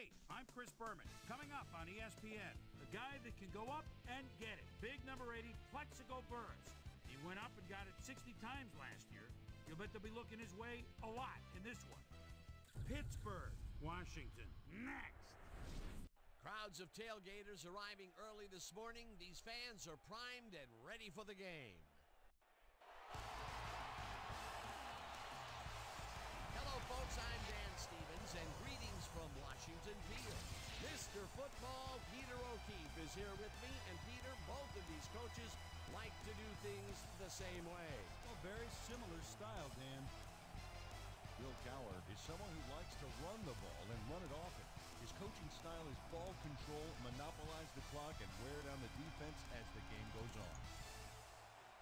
Hey, I'm Chris Berman. Coming up on ESPN, the guy that can go up and get it. Big number 80 Plexico Burris. He went up and got it 60 times last year. You'll bet they'll be looking his way a lot in this one. Pittsburgh, Washington, next. Crowds of tailgaters arriving early this morning. These fans are primed and ready for the game. Hello, folks. I'm Dan Stevens, and greetings from Washington Field. Mr. Football, Peter O'Keefe, is here with me. And, Peter, both of these coaches like to do things the same way. Well, very similar style, Dan. Bill Cowher is someone who likes to run the ball and run it often. His coaching style is ball control, monopolize the clock, and wear down the defense as the game goes on.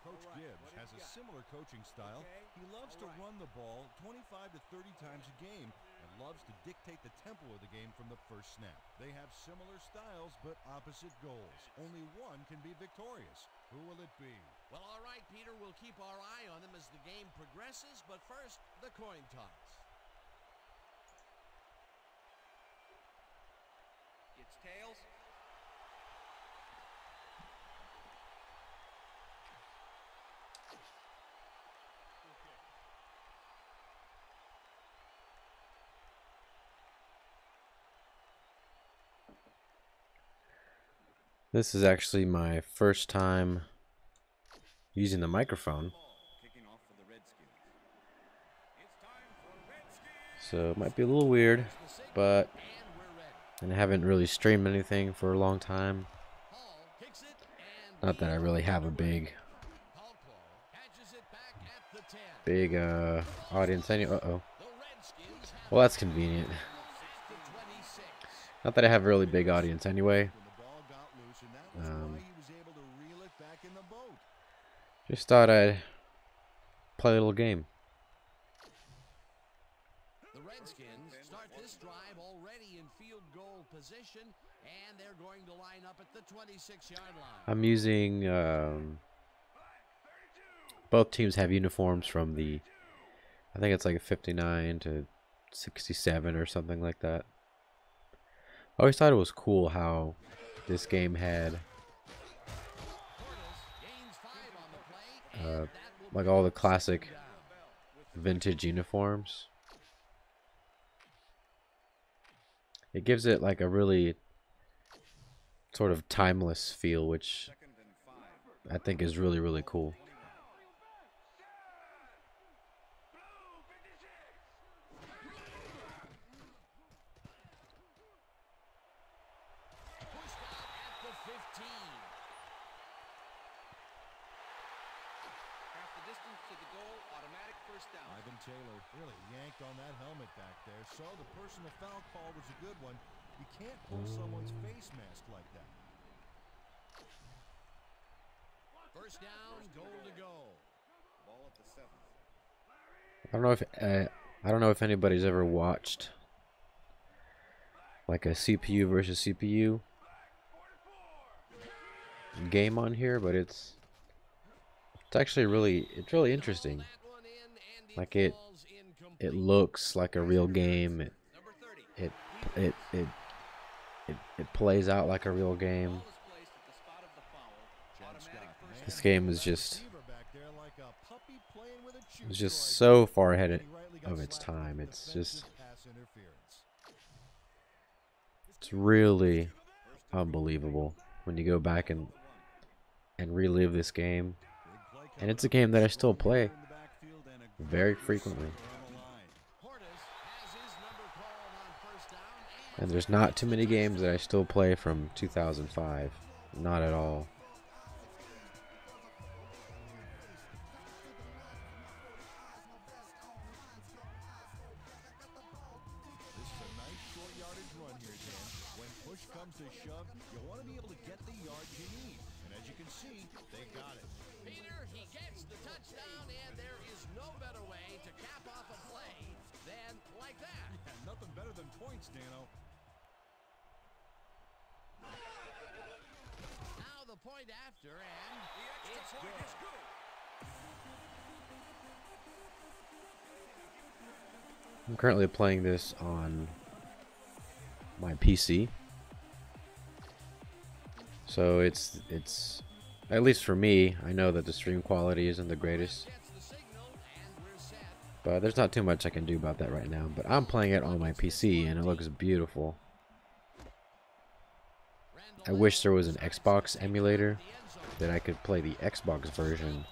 Coach Gibbs has a similar coaching style. He loves to run the ball 25 to 30 times a game and loves to dictate the tempo of the game from the first snap. They have similar styles but opposite goals. Only one can be victorious. Who will it be? Well, all right, Peter, we'll keep our eye on them as the game progresses, but first, the coin toss. It's tails. This is actually my first time using the microphone, so it might be a little weird, but and I haven't really streamed anything for a long time. Not that I really have a big audience anyway. Well, that's convenient. Not that I have a really big audience anyway. Just thought I'd play a little game. The Redskins start this drive already in field goal position, and they're going to line up at the 26-yard line. I'm using both teams have uniforms from the, I think it's like a 59 to 67 or something like that. I always thought it was cool how this game had like all the classic vintage uniforms. It gives it like a really sort of timeless feel, which I think is really, really cool. Taylor really yanked on that helmet back there, so the personal foul call was a good one. You can't pull someone's face mask like that. First down, goal to go. Ball at the 7. I don't know if anybody's ever watched like a CPU versus CPU game on here, but it's actually really interesting. Like it looks like a real game. It plays out like a real game. This game is just so far ahead of its time. It's really unbelievable when you go back and relive this game. And it's a game that I still play very frequently. And there's not too many games that I still play from 2005. Not at all. This is a nice short yardage run here, Dan. When push comes to shove, you want to be able to get the yards you need. And as you can see, they got it. Peter, he gets the touchdown, and there is no better way to cap off a play than like that. Yeah, nothing better than points, Dano. Now the point after, and it's good. I'm currently playing this on my my PC. So it's at least for me, I know that the stream quality isn't the greatest. But there's not too much I can do about that right now. But I'm playing it on my PC and it looks beautiful. I wish there was an Xbox emulator that I could play the Xbox version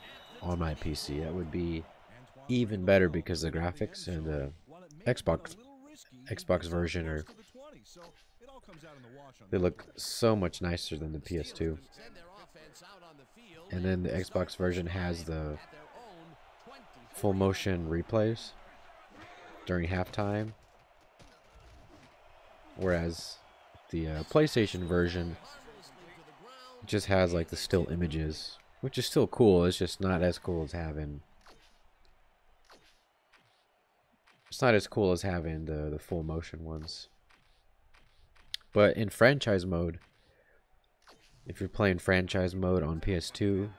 on my PC. That would be even better because the graphics and the Xbox version they look so much nicer than the PS2. And then the Xbox version has the full motion replays during halftime, whereas the PlayStation version just has like the still images, which is still cool. It's just not as cool as having the full motion ones. But in franchise mode, if you're playing franchise mode on PS2,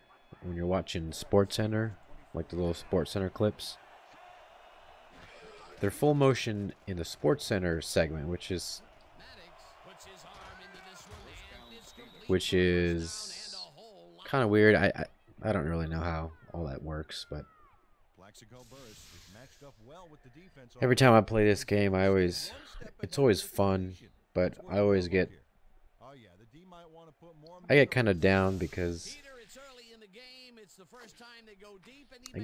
when you're watching SportsCenter, like the little SportsCenter clips, they're full motion in the SportsCenter segment, which is kind of weird. I don't really know how all that works, but every time I play this game, it's always fun, but I get kind of down because I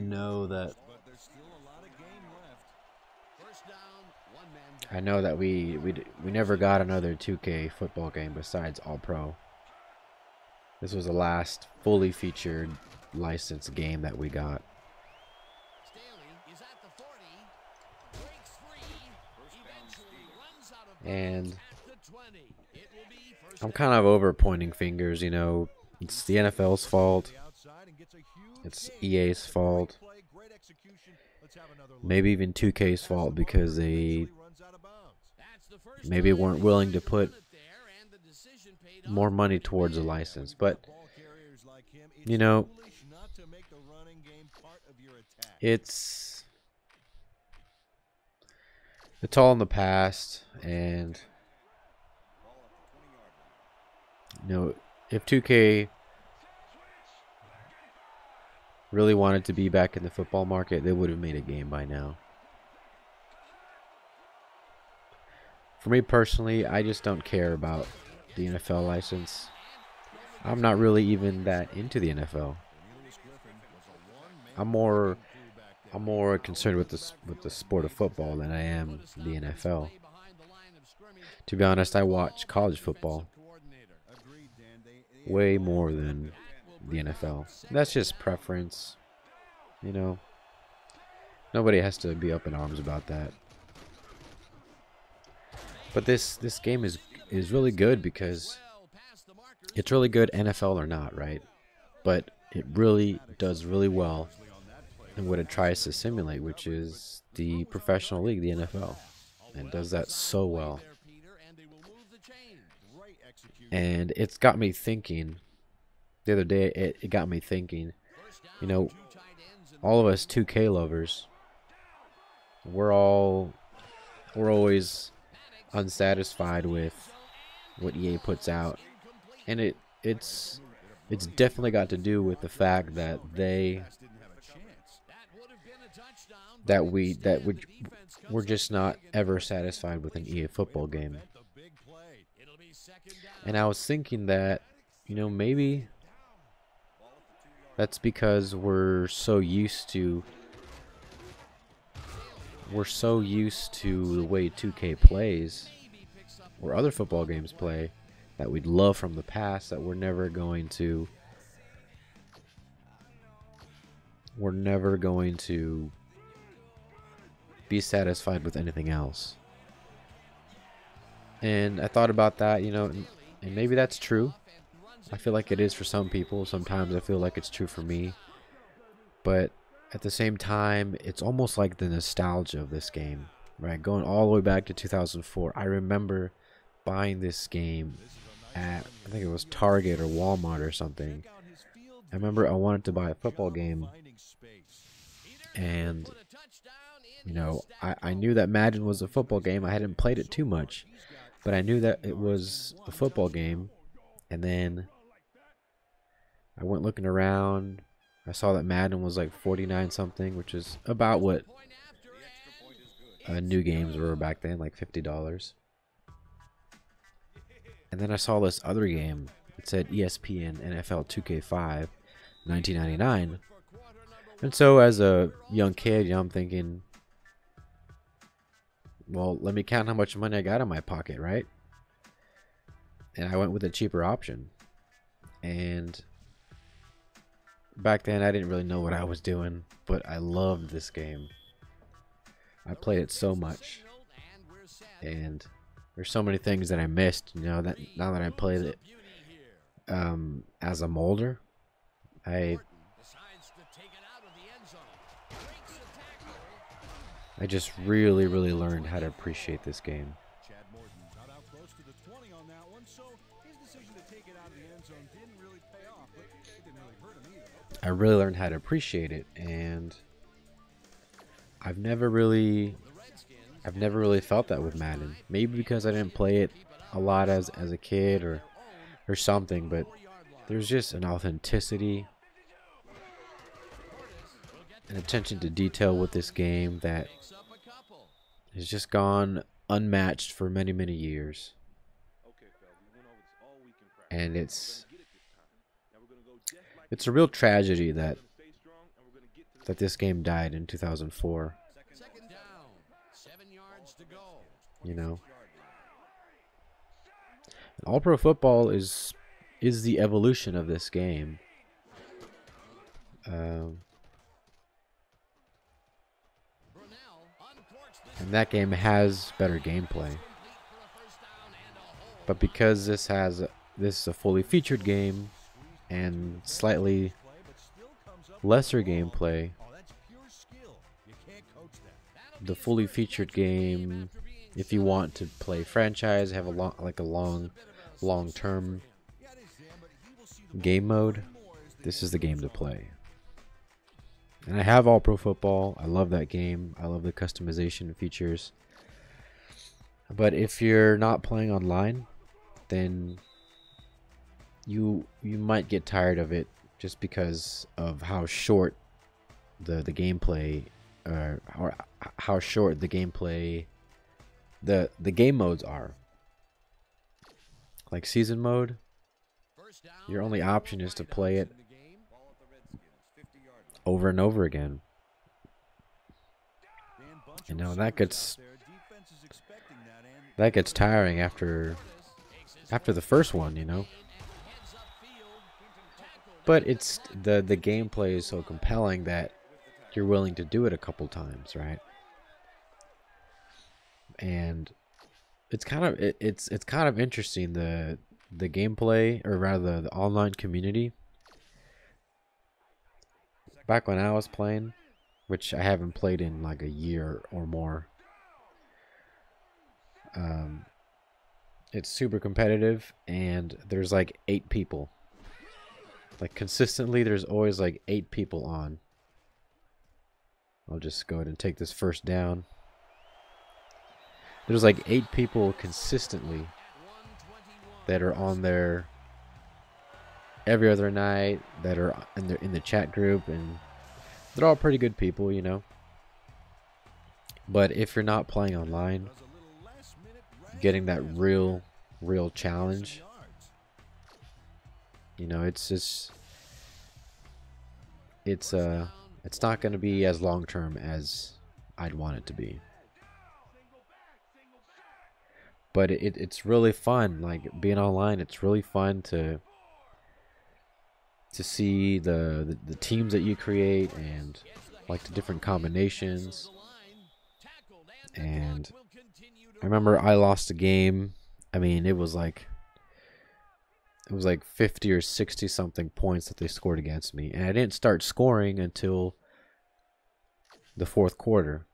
know that we never got another 2K football game besides All Pro. This was the last fully featured licensed game that we got. And I'm kind of over pointing fingers, you know. It's the NFL's fault. It's EA's fault. Maybe even 2K's fault because they maybe weren't willing to put more money towards a license. But, you know, it's all in the past, and you know, if 2K really wanted to be back in the football market, they would have made a game by now. For me personally, I just don't care about the NFL license. I'm not really even that into the NFL. I'm more concerned with the sport of football than I am the NFL. To be honest, I watch college football way more than the NFL. That's just preference, you know. Nobody has to be up in arms about that. But this game is really good because it's really good, NFL or not, right? But it really does really well in what it tries to simulate, which is the professional league, the NFL. And it does that so well. And it's got me thinking, the other day, it got me thinking, you know, all of us 2K lovers, we're always unsatisfied with what EA puts out, and it's definitely got to do with the fact that we're just not ever satisfied with an EA football game. And I was thinking that, you know, maybe that's because we're so used to the way 2K plays, or other football games play, that we'd love from the past, that we're never going to be satisfied with anything else. And I thought about that, you know, and maybe that's true. I feel like it is for some people. Sometimes I feel like it's true for me. But at the same time, it's almost like the nostalgia of this game, right? Going all the way back to 2004. I remember buying this game at, I think it was Target or Walmart or something. I remember I wanted to buy a football game, And, you know, I knew that Madden was a football game. I hadn't played it too much, but I knew that it was a football game. And then I went looking around. I saw that Madden was like 49 something, which is about what new games were back then, like $50. And then I saw this other game. It said ESPN NFL 2K5, $19.99. And so as a young kid, you know, I'm thinking, well, let me count how much money I got in my pocket, right? And I went with a cheaper option. And back then, I didn't really know what I was doing, but I loved this game. I played it so much. And there's so many things that I missed, you know, that now that I played it as I'm older, I just really learned how to appreciate this game. Chad Morton got out close to the 20 on that one, so his decision to take it out of the end zone didn't really pay off, but it didn't really hurt him either. I really learned how to appreciate it, and I've never really felt that with Madden. Maybe because I didn't play it a lot as a kid or something, but there's just an authenticity, an attention to detail with this game that has just gone unmatched for many years. And it's a real tragedy that this game died in 2004. You know, All Pro Football is the evolution of this game. And that game has better gameplay. But because this is a fully featured game and slightly lesser gameplay, the fully featured game, if you want to play franchise, have a long-term game mode, this is the game to play. And I have All Pro Football. I love that game. I love the customization features. But if you're not playing online, then you might get tired of it just because of how short the gameplay, or how short the gameplay, the game modes are. Like season mode, your only option is to play it over and over again. And now that gets tiring after the first one, you know. But it's the gameplay is so compelling that you're willing to do it a couple times, right? And it's kind of interesting, the gameplay, or rather the online community. Back when I was playing, which I haven't played in like a year or more, it's super competitive, and there's like 8 people. Like consistently, there's always like 8 people on. I'll just go ahead and take this first down. There's like 8 people consistently that are on there every other night, that are in the chat group, and they're all pretty good people, you know. But if you're not playing online, getting that real challenge, you know, it's not going to be as long term as I'd want it to be. But it's really fun, like being online. It's really fun to see the teams that you create, and like the different combinations. And I remember I lost a game. I mean, it was like 50 or 60 something points that they scored against me, and I didn't start scoring until the 4th quarter.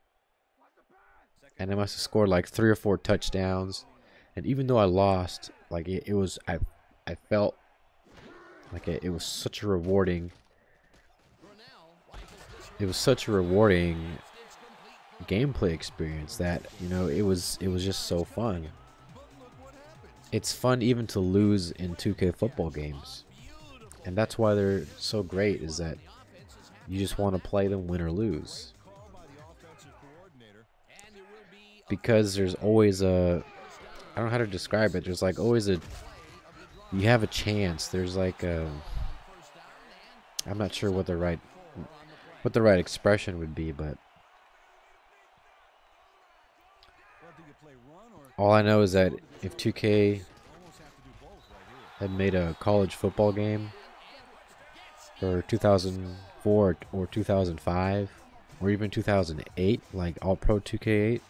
And I must have scored like 3 or 4 touchdowns. And even though I lost, like I felt like it was such a rewarding it was such a rewarding gameplay experience that, you know, it was just so fun. It's fun even to lose in 2K football games, and that's why they're so great, is that you just want to play them win or lose, because there's always a, I don't know how to describe it, there's like always a, you have a chance, there's like a, I'm not sure what the right expression would be, but all I know is that if 2K had made a college football game for 2004 or 2005 or even 2008, like All Pro 2K8,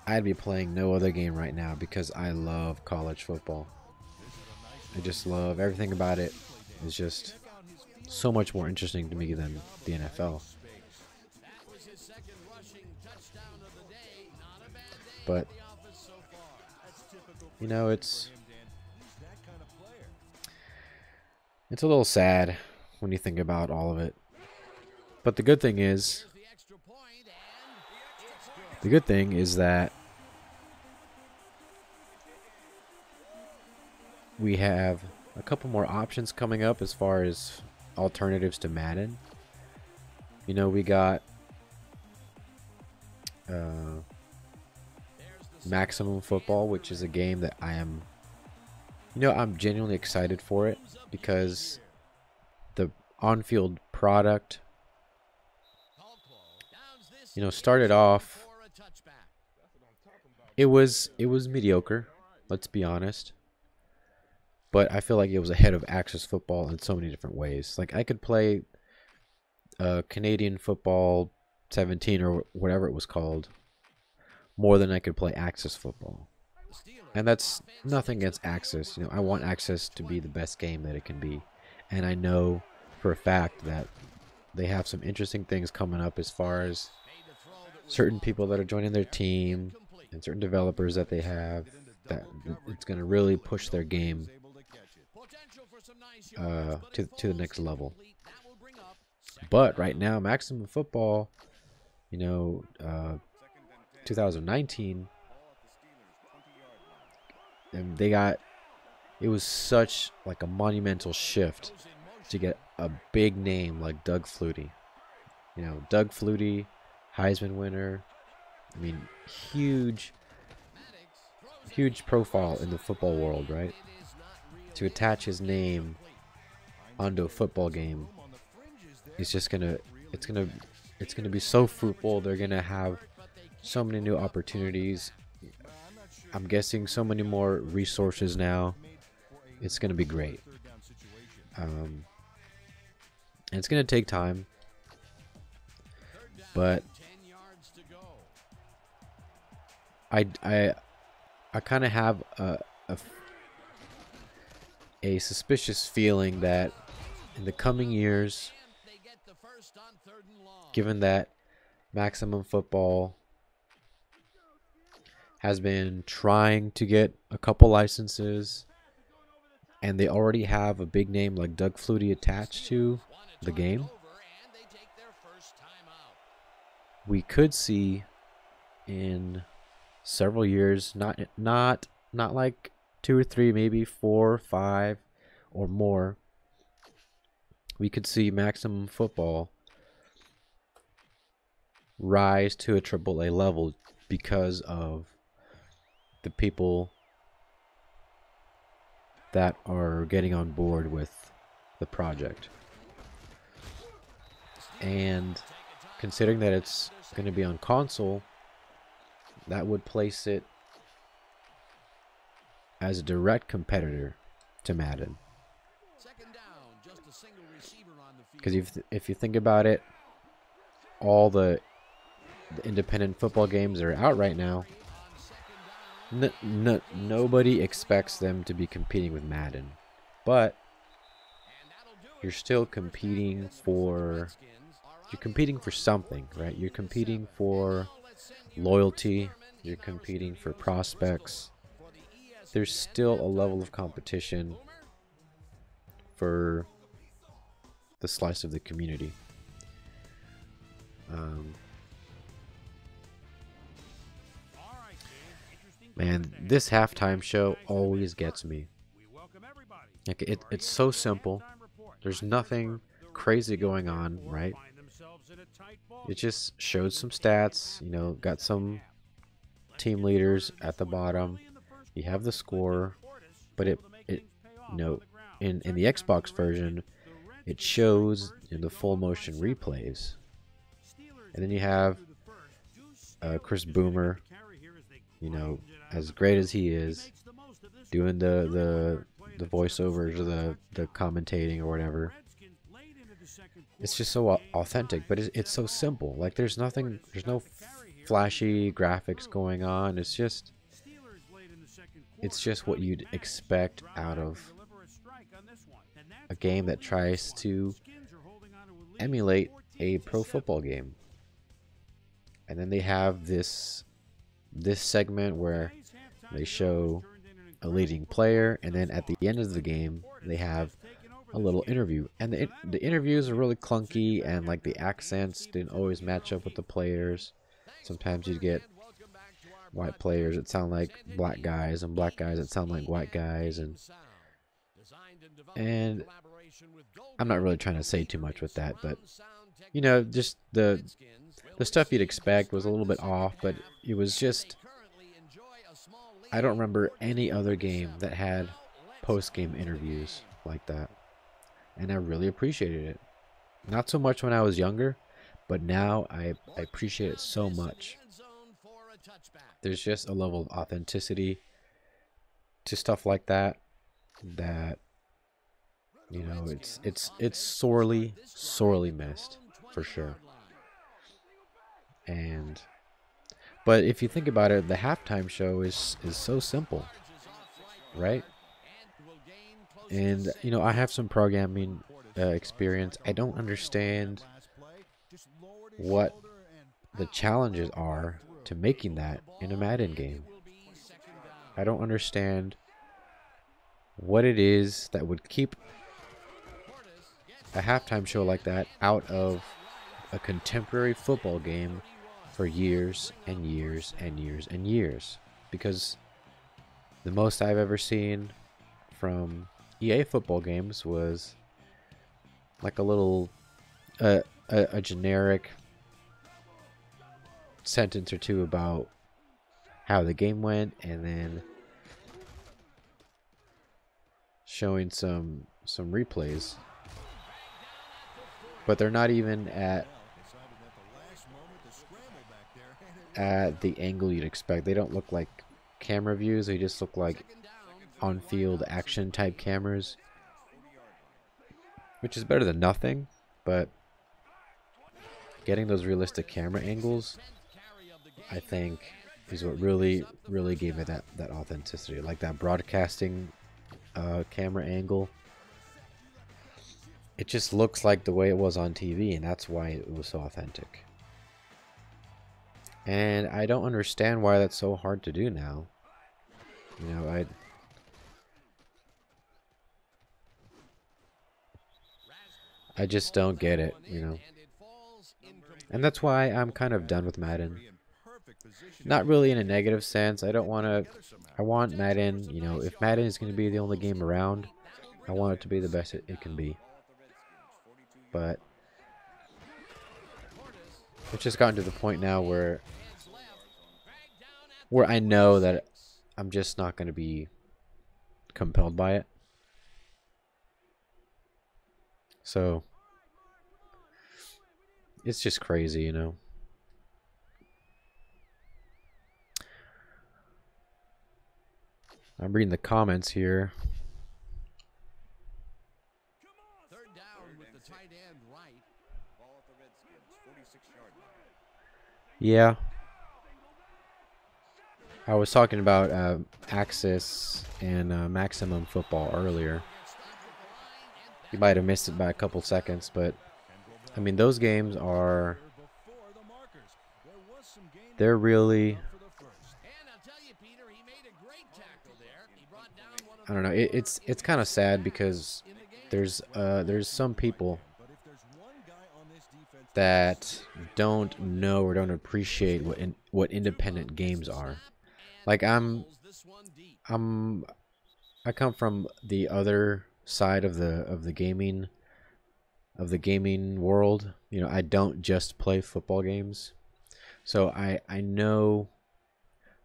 I'd be playing no other game right now, because I love college football. I just love everything about it. It's just so much more interesting to me than the NFL. But, you know, it's a little sad when you think about all of it. But the good thing is that we have a couple more options coming up as far as alternatives to Madden. You know, we got Maximum Football, which is a game that I'm genuinely excited for it, because the on-field product, you know, started off, it was mediocre, let's be honest, but I feel like it was ahead of Access Football in so many different ways. Like, I could play Canadian Football 17 or whatever it was called more than I could play Access Football. And that's nothing against Access. You know, I want Access to be the best game that it can be. And I know for a fact that they have some interesting things coming up as far as certain people that are joining their team and certain developers that they have, that it's going to really push their game to the next level. But right now, Maximum Football, you know, 2019, and it was such like a monumental shift to get a big name like Doug Flutie. You know, Doug Flutie, Heisman winner. I mean, huge profile in the football world, right? To attach his name onto a football game, it's gonna be so fruitful. They're gonna have so many new opportunities. I'm guessing so many more resources now. It's gonna be great. And it's gonna take time, but I kind of have a suspicious feeling that in the coming years, given that Maximum Football has been trying to get a couple licenses, and they already have a big name like Doug Flutie attached to the game, we could see in several years, not like 2 or 3, maybe 4 or 5 or more, we could see Maximum Football rise to a AAA level because of the people that are getting on board with the project. And considering that it's going to be on console, that would place it as a direct competitor to Madden. Because if you think about it, all the independent football games that are out right now, nobody expects them to be competing with Madden. But you're still competing for something, right? You're competing for loyalty, you're competing for prospects. There's still a level of competition for the slice of the community. Man, this halftime show always gets me. Like it's so simple. There's nothing crazy going on, right? It just showed some stats, you know, got some team leaders at the bottom. You have the score, but it you know, in the Xbox version, it shows in the full motion replays. And then you have Chris Boomer, you know, as great as he is, doing the voiceovers or the commentating or whatever. It's just so authentic, but it's so simple. Like there's no flashy graphics going on. It's just what you'd expect out of a game that tries to emulate a pro football game. And then they have this segment where they show a leading player, and then at the end of the game they have a little interview, and the interviews are really clunky, and like the accents didn't always match up with the players. Sometimes you'd get white players that sound like black guys, and black guys that sound like white guys, and I'm not really trying to say too much with that, but you know, just the stuff you'd expect was a little bit off, but it was just, I don't remember any other game that had post-game interviews like that, and I really appreciated it. Not so much when I was younger, but now I appreciate it so much. There's just a level of authenticity to stuff like that you know, it's sorely missed for sure. But if you think about it, the halftime show is so simple, right? And you know, I have some programming experience. I don't understand what the challenges are to making that in a Madden game. I don't understand what it is that would keep a halftime show like that out of a contemporary football game for years and years and years and years. Because the most I've ever seen from EA football games was like a little a generic sentence or two about how the game went, and then showing some replays, but they're not even at the angle you'd expect. They don't look like camera views, they just look like on-field action type cameras, which is better than nothing, but getting those realistic camera angles, I think, is what really gave it that authenticity. Like that broadcasting camera angle, it just looks like the way it was on TV, and that's why it was so authentic. And I don't understand why that's so hard to do now. You know, I just don't get it, you know. And that's why I'm kind of done with Madden. Not really in a negative sense. I want Madden, you know, if Madden is going to be the only game around, I want it to be the best it can be. But it's just gotten to the point now where I know that I'm just not going to be compelled by it. So it's just crazy, you know. I'm reading the comments here. Third down with the tight end right. Ball at the Redskins, 46-yard line. Yeah. I was talking about Axis and Maximum Football earlier. You might have missed it by a couple seconds, but I mean, those games are, they're really, I don't know, it's kind of sad because there's some people that don't know or don't appreciate what independent games are. Like I come from the other side of the gaming world. You know, I don't just play football games. So I know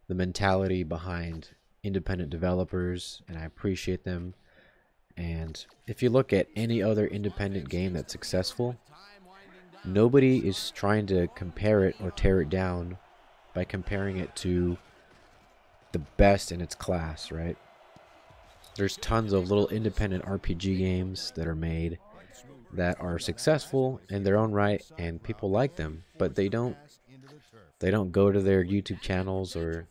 the mentality behind independent developers, and I appreciate them. And if you look at any other independent game that's successful, nobody is trying to compare it or tear it down by comparing it to the best in its class, right? There's tons of little independent RPG games that are made that are successful in their own right, and people like them, but they don't go to their YouTube channels or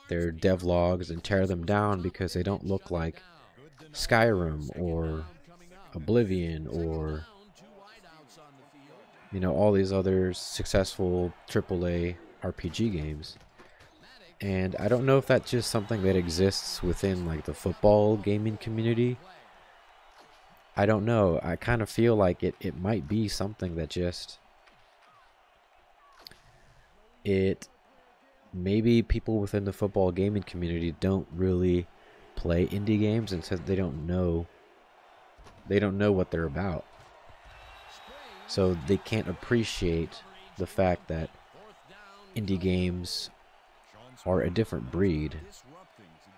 their devlogs and tear them down because they don't look like Skyrim or Oblivion or, you know, all these other successful AAA RPG games. And I don't know if that's just something that exists within like the football gaming community. I don't know. I kind of feel like it might be something that just maybe people within the football gaming community don't really play indie games, and so they don't know what they're about. So they can't appreciate the fact that indie games are a different breed,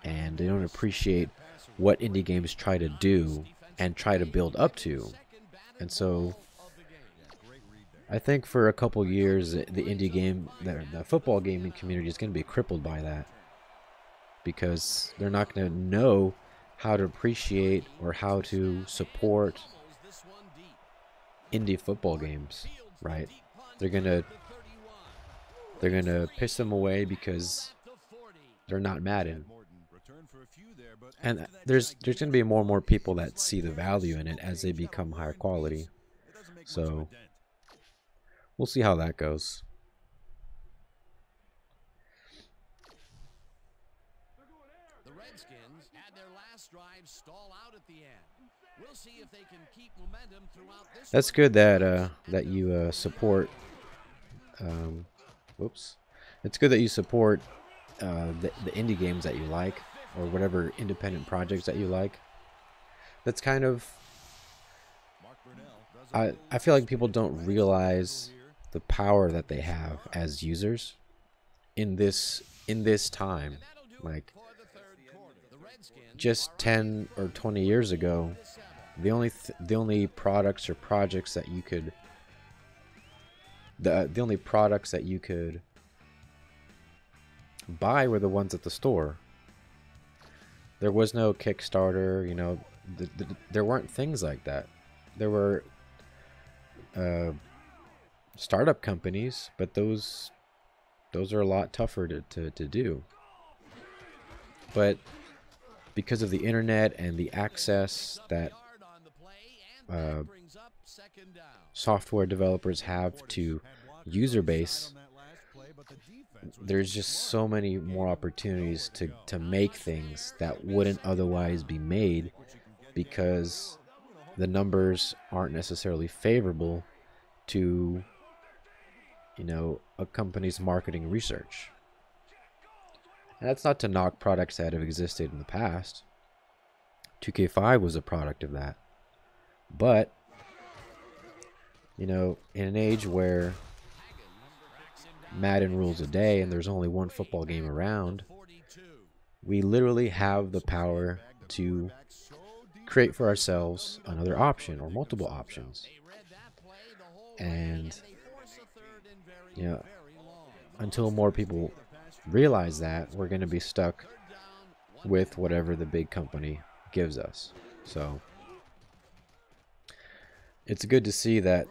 and they don't appreciate what indie games try to do and try to build up to. And so I think for a couple years the the football gaming community is going to be crippled by that, because they're not going to know how to appreciate or how to support indie football games, right? They're going to piss them away because they're not Madden. And there's going to be more and more people that see the value in it as they become higher quality. So we'll see how that goes. The Redskins had their last drive stall out at the end. We'll see if they can keep momentum throughout this. That's good that that you support. It's good that you support the indie games that you like, or whatever independent projects that you like. That's kind of, I feel like people don't realize the power that they have as users in this time. Like just 10 or 20 years ago, the only products or projects that you could the only products that you could buy were the ones at the store. There was no Kickstarter, you know, there weren't things like that. There were startup companies, but those are a lot tougher to do. But because of the internet and the access that software developers have to user base, there's just so many more opportunities to make things that wouldn't otherwise be made, because the numbers aren't necessarily favorable to, you know, a company's marketing research. And that's not to knock products that have existed in the past. 2K5 was a product of that. But, you know, in an age where Madden rules the day and there's only one football game around, we literally have the power to create for ourselves another option or multiple options. And, you know, until more people realize that, we're going to be stuck with whatever the big company gives us. So it's good to see that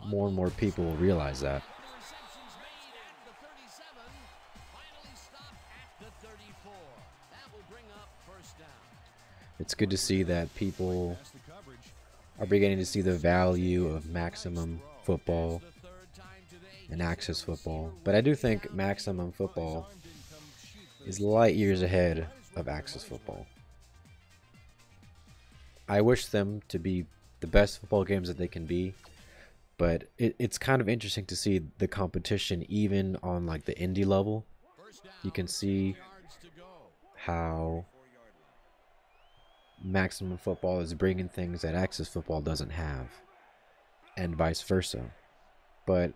more and more people will realize that. It's good to see that people are beginning to see the value of maximum football and access football. But I do think maximum football is light years ahead of access football. I wish them to be the best football games that they can be, But it's kind of interesting to see the competition even on like the indie level. You can see how Maximum Football is bringing things that Access Football doesn't have, and vice versa. But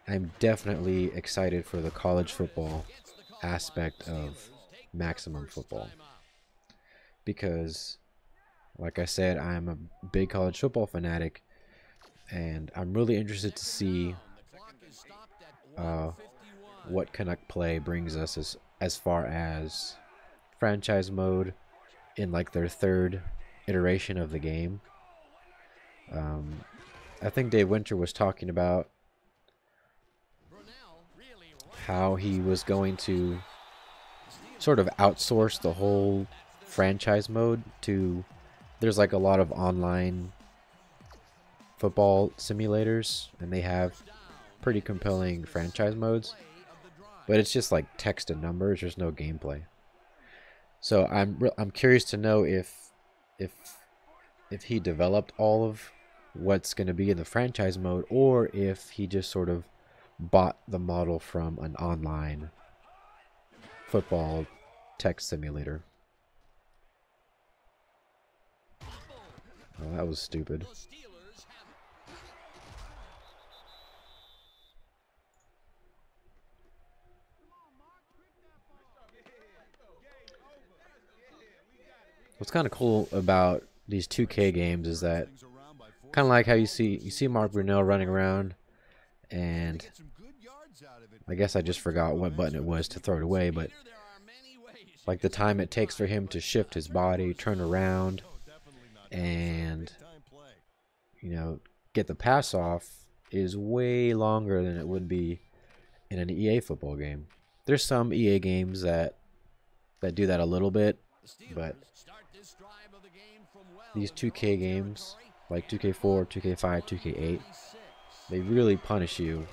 I'm definitely excited for the college football aspect of Maximum Football, because, like I said, I'm a big college football fanatic, and I'm really interested to see what Canuck Play brings us as far as franchise mode in like their third iteration of the game. I think Dave Winter was talking about how he was going to sort of outsource the whole franchise mode to, there's like a lot of online football simulators and they have pretty compelling franchise modes, but it's just like text and numbers. There's no gameplay. So I'm curious to know if he developed all of what's going to be in the franchise mode, or if he just sort of bought the model from an online football text simulator. Oh, that was stupid. What's kind of cool about these 2K games is that, kind of like how you see Mark Brunell running around, and I guess I just forgot what button it was to throw it away, but like the time it takes for him to shift his body, turn around, and, you know, get the pass off is way longer than it would be in an EA football game. There's some EA games that do that a little bit, but these 2K games, like 2K4, 2K5, 2K8, they really punish you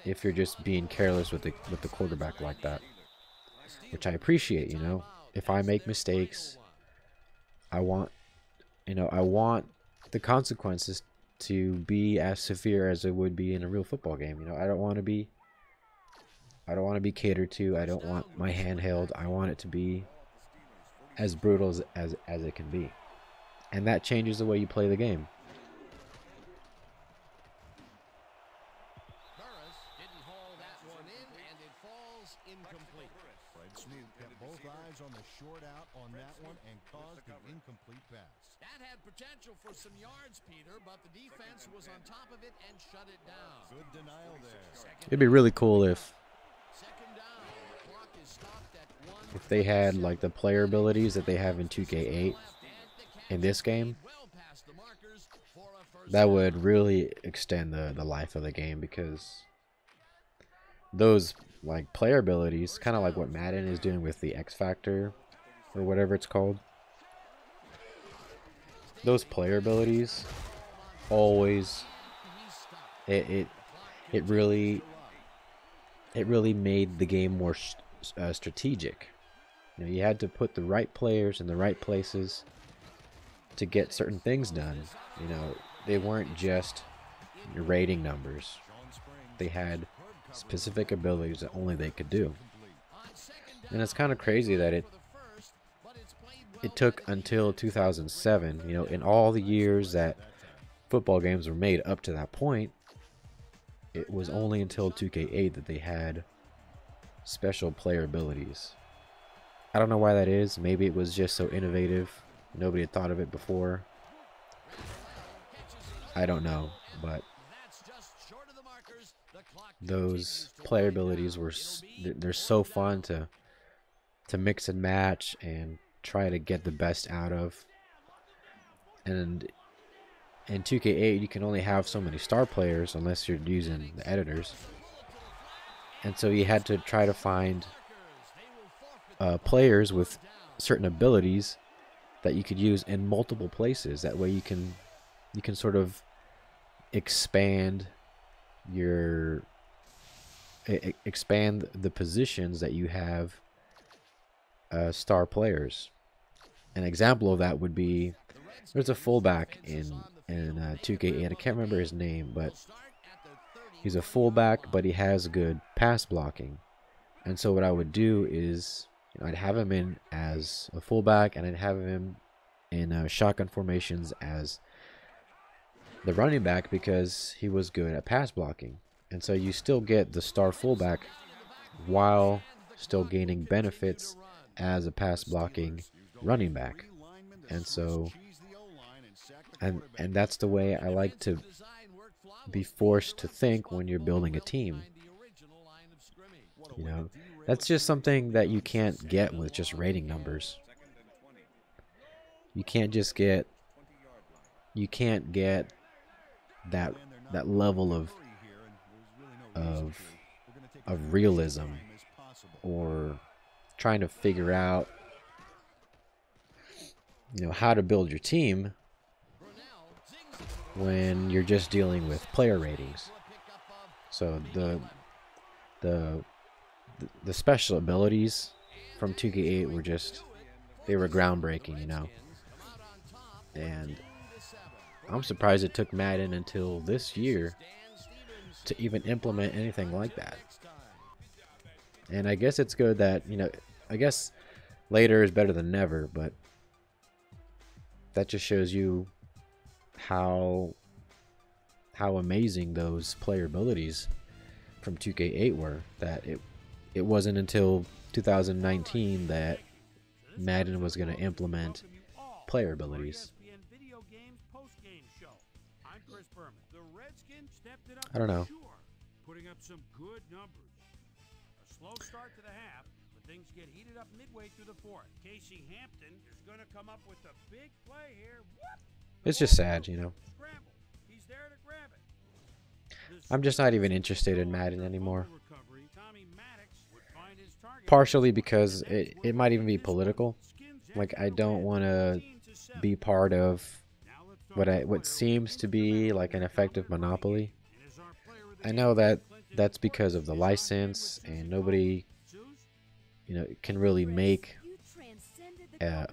if you're just being careless with the quarterback like that, which I appreciate. You know, if I make mistakes, I want the consequences to be as severe as it would be in a real football game. You know, I don't want to be catered to. I don't want my hand held. I want it to be as brutal as it can be, and that changes the way you play the game. Didn't haul that one in, and it falls incomplete. Fred Snead kept both eyes on the short out on that one and caused the incomplete pass. That had potential for some yards, Peter, but the defense was on top of it and shut it down. Good denial there. It'd be really cool if Second down. The clock is stopped at 1. they had like the player abilities that they have in 2K8 in this game. Well past the markers for a first That would really extend the life of the game, because those like player abilities, kind of like what Madden is doing with the X Factor or whatever it's called, those player abilities always it really made the game more strategic. You know, you had to put the right players in the right places to get certain things done. You know, they weren't just rating numbers. They had specific abilities that only they could do. And it's kind of crazy that it took until 2007, you know, in all the years that football games were made up to that point, it was only until 2K8 that they had special player abilities. I don't know why that is. Maybe it was just so innovative. Nobody had thought of it before. I don't know, but those player abilities they're so fun to mix and match and try to get the best out of. And in 2K8 you can only have so many star players unless you're using the editors, and so you had to try to find players with certain abilities that you could use in multiple places. That way you can sort of expand the positions that you have star players. An example of that would be, there's a fullback in in 2K8. I can't remember his name, but he's a fullback, but he has good pass blocking. And so what I would do is, I'd have him in as a fullback, and I'd have him in shotgun formations as the running back because he was good at pass blocking. And so you still get the star fullback while still gaining benefits as a pass blocking running back. And so and that's the way I like to be forced to think when you're building a team. You know, that's just something that you can't get with just rating numbers. You can't get that level of realism, or trying to figure out, how to build your team when you're just dealing with player ratings. So the special abilities from 2K8 they were groundbreaking, and I'm surprised it took Madden until this year to even implement anything like that. And I guess it's good that, I guess later is better than never, but that just shows you how amazing those player abilities from 2K8 were, that it wasn't until 2019 that Madden was going to implement player abilities. I don't know. Putting up some good numbers. A slow start to the half, but things get heated up midway through the fourth. Casey Hampton is going to come up with a big play here. It's just sad, He's there to grab it. I'm just not even interested in Madden anymore. Partially because it might even be political. Like, I don't want to be part of what seems to be like an effective monopoly. I know that's because of the license, and nobody, can really make a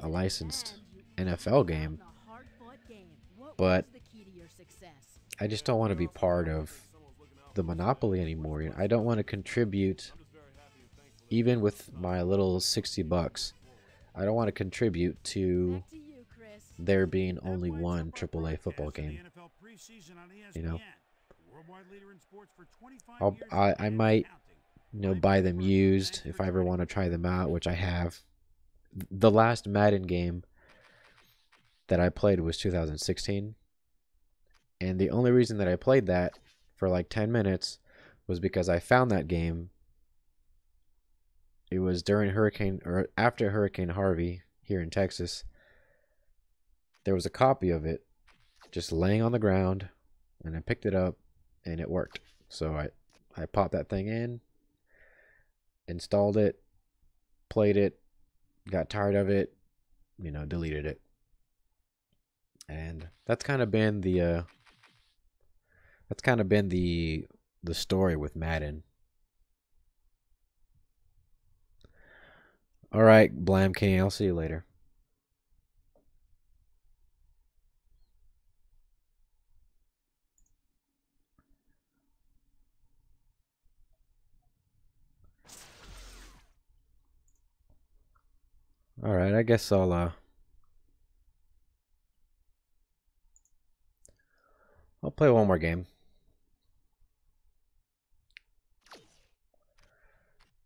licensed NFL game. But I just don't want to be part of the monopoly anymore. I don't want to contribute, even with my little $60. I don't want to contribute to there being only one AAA football game. I might, buy them used if I ever want to try them out, which I have. The last Madden game that I played was 2016. And the only reason that I played that for like 10 minutes was because I found that game. It was after Hurricane Harvey here in Texas. There was a copy of it just laying on the ground, and I picked it up, and it worked. So I popped that thing in, installed it, played it, got tired of it, deleted it. And that's kind of been the story with Madden. All right, Blam King, I'll see you later. All right, I guess I'll play one more game.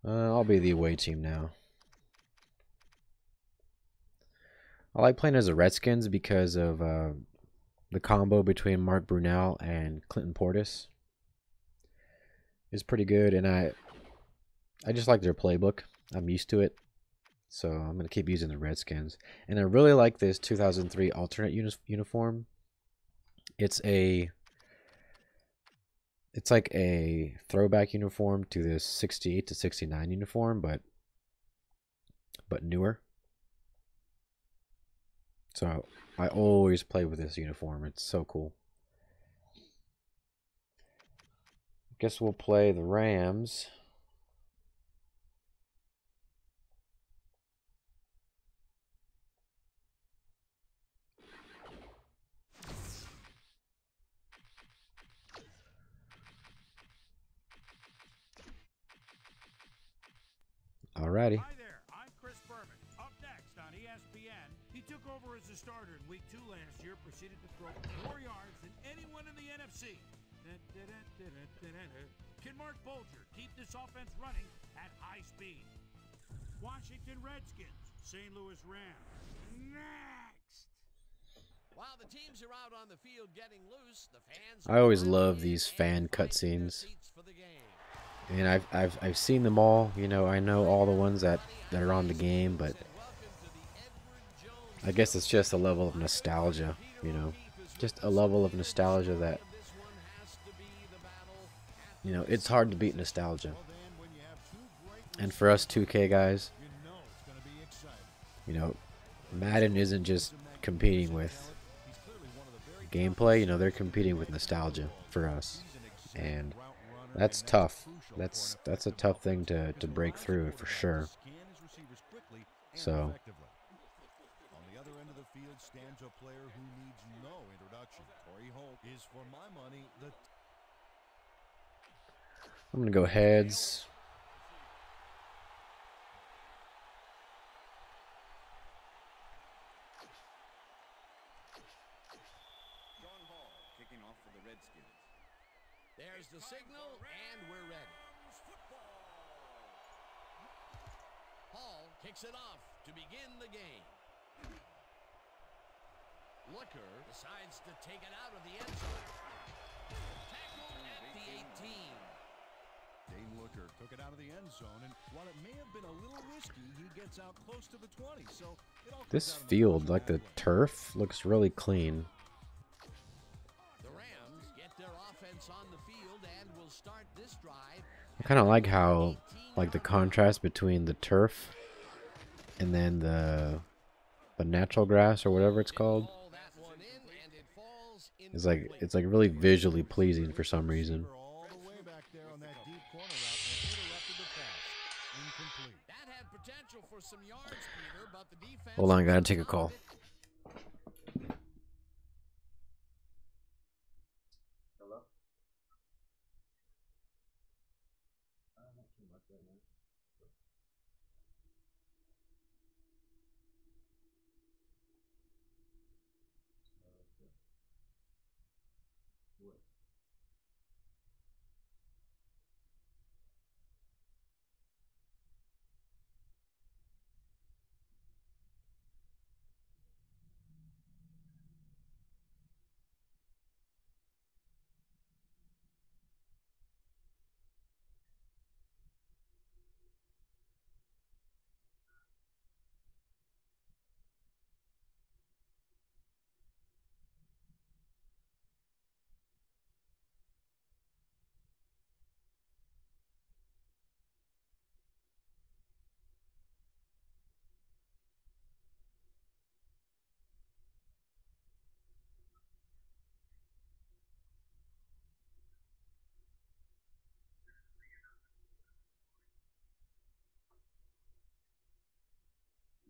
I'll be the away team now. I like playing as the Redskins because of the combo between Mark Brunell and Clinton Portis is pretty good, and I just like their playbook. I'm used to it, so I'm going to keep using the Redskins. And I really like this 2003 alternate uniform. It's like a throwback uniform to this 68 to 69 uniform, but newer. So I always play with this uniform. It's so cool. Guess we'll play the Rams. Alrighty. Hi there, I'm Chris Berman. Up next on ESPN, he took over as a starter in Week 2 last year, proceeded to throw more yards than anyone in the NFC. Can Mark Bolger keep this offense running at high speed? Washington Redskins, St. Louis Rams. Next! While the teams are out on the field getting loose, the fans I always love these fan cutscenes. And I've seen them all, you know, I know all the ones that are on the game, but I guess it's just a level of nostalgia, you know. Just a level of nostalgia that, you know, it's hard to beat nostalgia. And for us 2K guys, you know, Madden isn't just competing with gameplay, you know, they're competing with nostalgia for us. And that's tough. That's a tough thing to break through for sure. So on the other end of the field stands a player who needs no introduction. Torrey Holt is, for my money, the I'm gonna go heads. John Hall kicking off for the Redskins. There's the signal, and we're ready. Hall kicks it off to begin the game. Looker decides to take it out of the end zone. Tackled at the 18. Dane Looker took it out of the end zone, and while it may have been a little risky, he gets out close to the 20. So it all This comes out in the field, wash like the and turf, looks really clean. The Rams get their offense on the field and will start this drive. I kind of like how, like the contrast between the turf and then the natural grass or whatever it's called. Ball that one in, and it falls It's like really visually pleasing for some reason. all the way back there on that deep corner route and interrupted the pass. Incomplete. That had potential for some yards, Peter, but the defense. Hold on, gotta take a call. Hello? Not too much right now.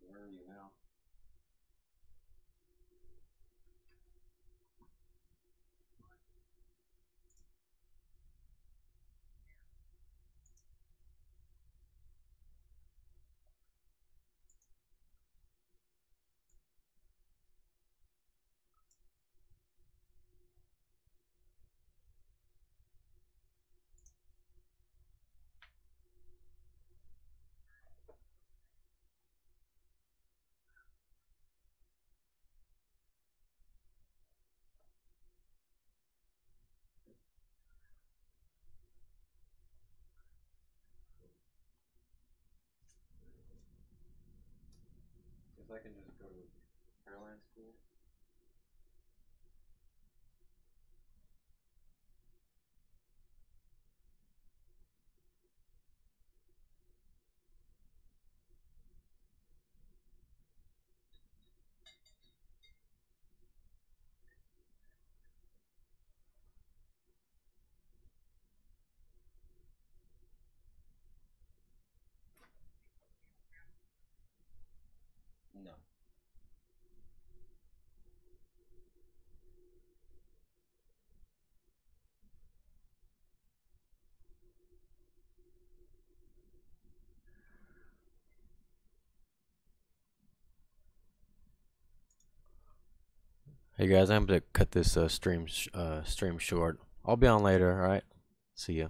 Where are you now? Guess I can just go to airline school. No. Hey guys, I'm gonna cut this stream short. I'll be on later. All right. See ya.